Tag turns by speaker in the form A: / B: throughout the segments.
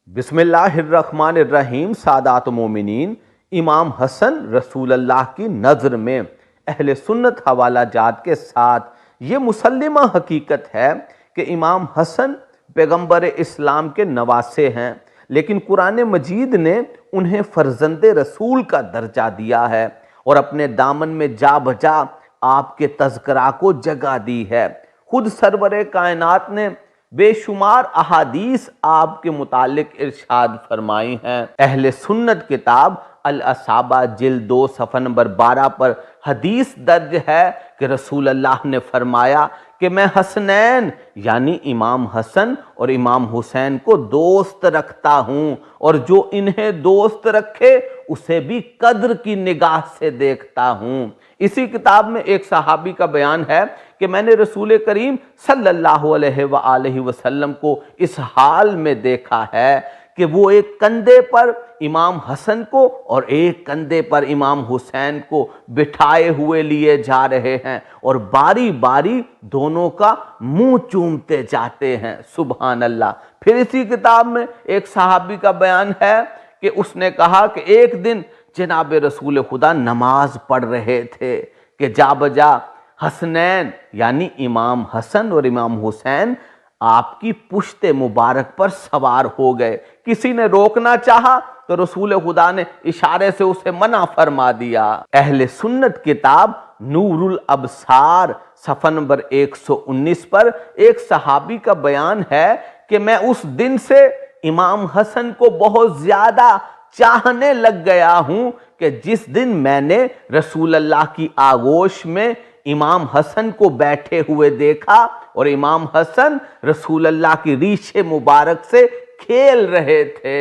A: بسم اللہ الرحمن الرحیم۔ سادات مومنین، امام حسن رسول اللہ کی نظر میں اہل سنت حوالہ جات کے ساتھ یہ مسلمہ حقیقت ہے کہ امام حسن پیغمبر اسلام کے نواسے ہیں، لیکن قرآن مجید نے انہیں فرزند رسول کا درجہ دیا ہے اور اپنے دامن میں جا بجا آپ کے تذکرہ کو جگہ دی ہے۔ خود سرور کائنات نے بے شمار احادیث آپ کے متعلق ارشاد فرمائی ہیں۔ اہل سنت کتاب الاصابہ جلد 2 صفحہ نمبر 12 پر حدیث درج ہے کہ رسول اللہ نے فرمایا کہ میں حسنین یعنی امام حسن اور امام حسین کو دوست رکھتا ہوں، اور جو انہیں دوست رکھے اسے بھی قدر کی نگاہ سے دیکھتا ہوں۔ اسی کتاب میں ایک صحابی کا بیان ہے کہ میں نے رسول کریم صلی اللہ علیہ وآلہ وسلم کو اس حال میں دیکھا ہے کہ وہ ایک کندھے پر امام حسن کو اور ایک کندھے پر امام حسین کو بٹھائے ہوئے لیے جا رہے ہیں اور باری باری دونوں کا منہ چومتے جاتے ہیں۔ سبحان اللہ۔ پھر اسی کتاب میں ایک صحابی کا بیان ہے کہ اس نے کہا کہ ایک دن جناب رسول خدا نماز پڑھ رہے تھے کہ جا بجا حسنین یعنی امام حسن اور امام حسین آپ کی پشت مبارک پر سوار ہو گئے۔ کسی نے روکنا چاہا تو رسول خدا نے اشارے سے اسے منع فرما دیا۔ اہل سنت کتاب نور الابصار صفحہ نمبر 119 پر ایک صحابی کا بیان ہے کہ میں اس دن سے امام حسن کو بہت زیادہ چاہنے لگ گیا ہوں کہ جس دن میں نے رسول اللہ کی آغوش میں امام حسن کو بیٹھے ہوئے دیکھا اور امام حسن رسول اللہ کی ریش مبارک سے کھیل رہے تھے۔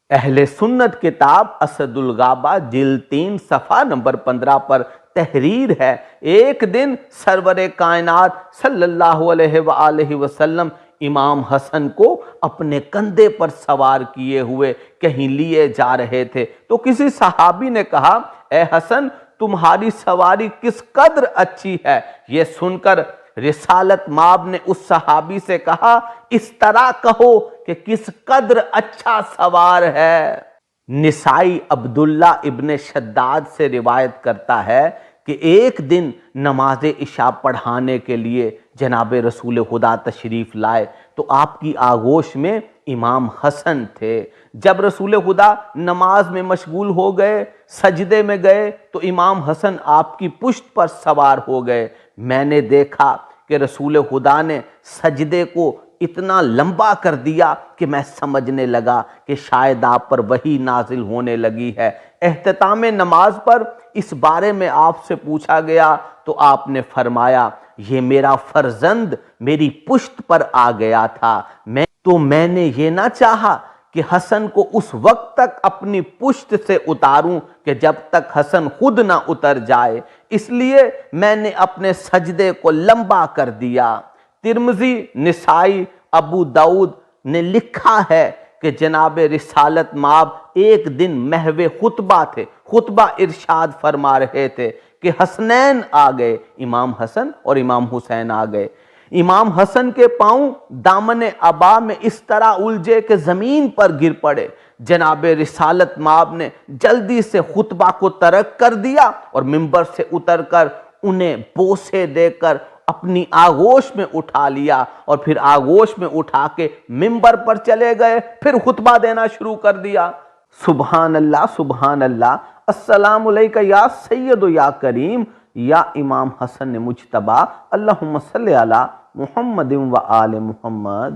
A: اہل سنت کتاب اسد الغابہ جلد 3 صفحہ نمبر 15 پر تحریر ہے، ایک دن سرور کائنات صلی اللہ علیہ وآلہ وسلم امام حسن کو اپنے کندھے پر سوار کیے ہوئے کہیں لیے جا رہے تھے تو کسی صحابی نے کہا، اے حسن تمہاری سواری کس قدر اچھی ہے۔ یہ سن کر رسالت مآب نے اس صحابی سے کہا، اس طرح کہو کہ کس قدر اچھا سوار ہے۔ نسائی عبداللہ ابن شداد سے روایت کرتا ہے کہ ایک دن نماز عشاء پڑھانے کے لیے جناب رسول خدا تشریف لائے تو آپ کی آغوش میں امام حسن تھے۔ جب رسول خدا نماز میں مشغول ہو گئے، سجدے میں گئے تو امام حسن آپ کی پشت پر سوار ہو گئے۔ میں نے دیکھا کہ رسول خدا نے سجدے کو اتنا لمبا کر دیا کہ میں سمجھنے لگا کہ شاید آپ پر وحی نازل ہونے لگی ہے۔ اختتام نماز پر اس بارے میں آپ سے پوچھا گیا تو آپ نے فرمایا، یہ میرا فرزند میری پشت پر آ گیا تھا، میں نے یہ نہ چاہا کہ حسن کو اس وقت تک اپنی پشت سے اتاروں کہ جب تک حسن خود نہ اتر جائے، اس لیے میں نے اپنے سجدے کو لمبا کر دیا۔ ترمذی، نسائی، ابو داؤد نے لکھا ہے کہ جناب رسالت مآب ایک دن محو خطبہ تھے، خطبہ ارشاد فرما رہے تھے کہ حسنین آ گئے، امام حسن اور امام حسین آ گئے۔ امام حسن کے پاؤں دامن عبا میں اس طرح الجھے کہ زمین پر گر پڑے۔ جناب رسالت مآب نے جلدی سے خطبہ کو ترک کر دیا اور منبر سے اتر کر انہیں بوسے دے کر اپنی آغوش میں اٹھا لیا اور پھر آغوش میں اٹھا کے منبر پر چلے گئے، پھر خطبہ دینا شروع کر دیا۔ سبحان اللہ، سبحان اللہ۔ السلام علیکہ یا سید و یا کریم یا امام حسن مجتبی، اللہم صلی علی محمد و آل محمد۔